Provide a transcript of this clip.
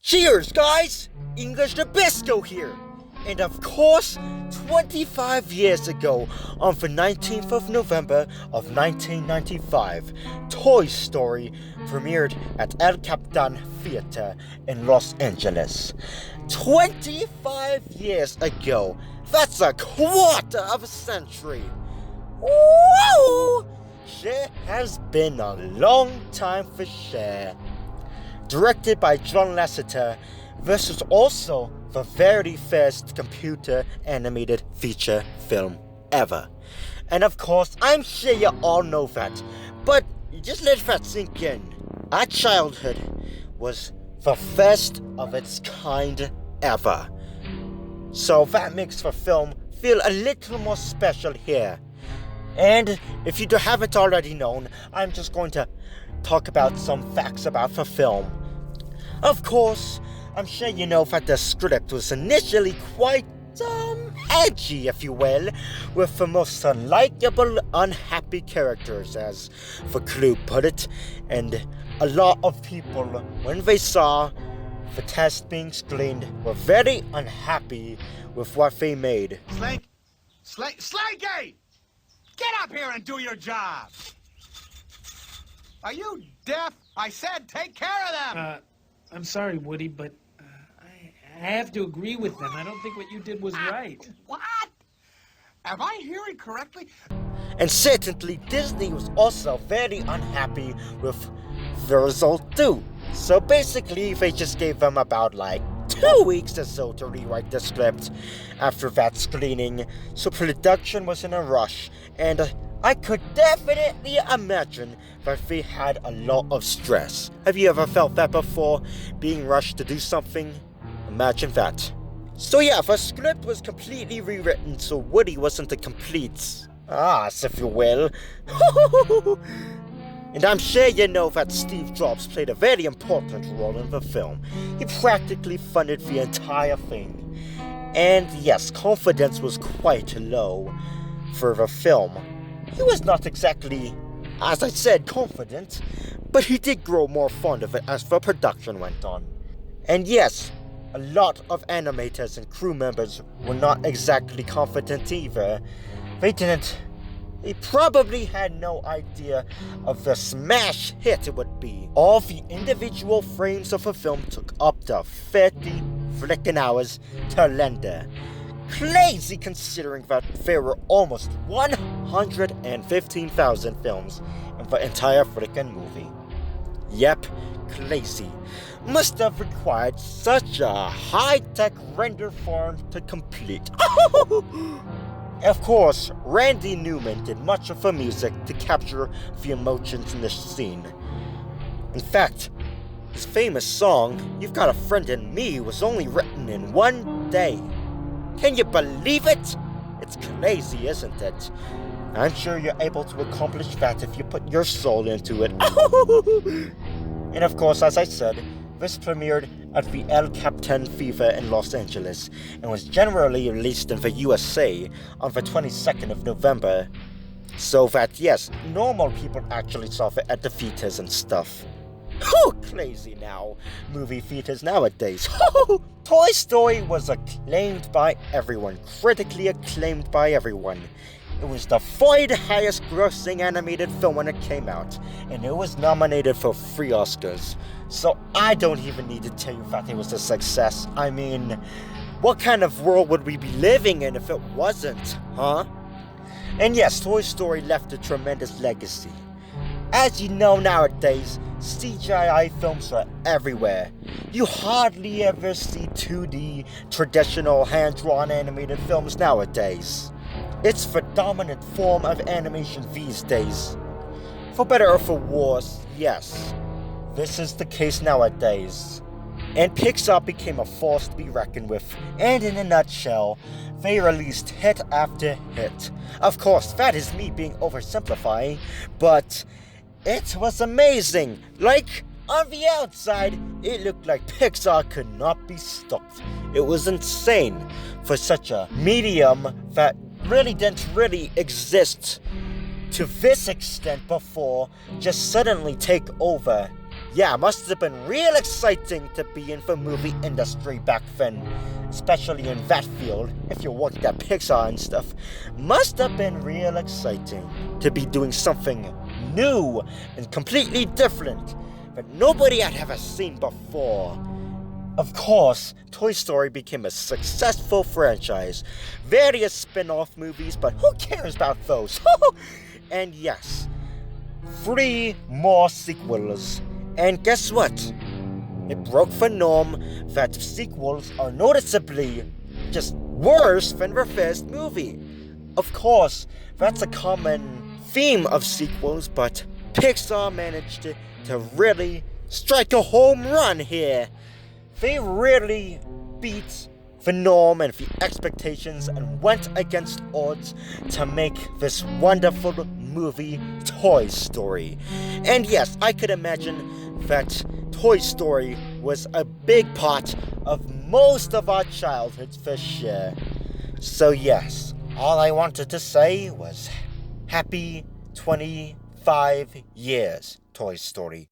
Cheers, guys! English Rabisco here! And of course, 25 years ago, on the 19th of November of 1995, Toy Story premiered at El Capitan Theater in Los Angeles. 25 years ago! That's a quarter of a century! Woo! It has been a long time for sure. Directed by John Lasseter, this was also the very first computer animated feature film ever. And of course, I'm sure you all know that, but just let that sink in. Our childhood was the first of its kind ever. So that makes the film feel a little more special here. And if you haven't already known, I'm just going to talk about some facts about the film. Of course, I'm sure you know that the script was initially quite, edgy, if you will, with the most unlikable, unhappy characters, as the clue put it, and a lot of people, when they saw the test being screened, were very unhappy with what they made. Slanky! Get up here and do your job! Are you deaf? I said take care of them! I'm sorry, Woody, but I have to agree with them. I don't think what you did was right. What? Am I hearing correctly? And certainly Disney was also very unhappy with the result too. So basically they just gave them about 2 weeks or so to rewrite the script after that screening. So production was in a rush, and I could definitely imagine that they had a lot of stress. Have you ever felt that before? Being rushed to do something? Imagine that. So yeah, the script was completely rewritten so Woody wasn't a complete ass, if you will. And I'm sure you know that Steve Jobs played a very important role in the film. He practically funded the entire thing. And yes, confidence was quite low for the film. He was not exactly, as I said, confident, but he did grow more fond of it as the production went on. And yes, a lot of animators and crew members were not exactly confident either. They probably had no idea of the smash hit it would be. All the individual frames of the film took up to 30 freaking hours to render. Crazy considering that there were almost 115,000 films in the entire freaking movie. Yep, crazy. Must have required such a high-tech render farm to complete. Of course, Randy Newman did much of the music to capture the emotions in this scene. In fact, his famous song, You've Got a Friend in Me, was only written in 1 day. Can you believe it? It's crazy, isn't it? I'm sure you're able to accomplish that if you put your soul into it. And of course, as I said, this premiered at the El Capitan Theater in Los Angeles and was generally released in the USA on the 22nd of November. So that, yes, normal people actually saw it at the theaters and stuff. Crazy now. Movie theaters nowadays. Toy Story was acclaimed by everyone, critically acclaimed by everyone. It was the third highest grossing animated film when it came out, and it was nominated for 3 Oscars. So I don't even need to tell you that it was a success. I mean, what kind of world would we be living in if it wasn't, huh? And yes, Toy Story left a tremendous legacy. As you know nowadays, CGI films are everywhere. You hardly ever see 2D, traditional hand-drawn animated films nowadays. It's the dominant form of animation these days. For better or for worse, yes, this is the case nowadays. And Pixar became a force to be reckoned with, and in a nutshell, they released hit after hit. Of course, that is me being oversimplifying, but it was amazing. On the outside, it looked like Pixar could not be stopped. It was insane for such a medium that didn't really exist to this extent before, just suddenly take over. Yeah, must have been real exciting to be in the movie industry back then. Especially in that field, if you worked at Pixar and stuff. Must have been real exciting to be doing something new and completely different that nobody had ever seen before. Of course, Toy Story became a successful franchise. Various spin-off movies, but who cares about those? And yes, 3 more sequels. And guess what? It broke the norm that sequels are noticeably just worse than the first movie. Of course, that's a common theme of sequels, but Pixar managed to really strike a home run here. They really beat the norm and the expectations and went against odds to make this wonderful movie, Toy Story. And yes, I could imagine that Toy Story was a big part of most of our childhoods for sure. So yes, all I wanted to say was happy 25 years, Toy Story.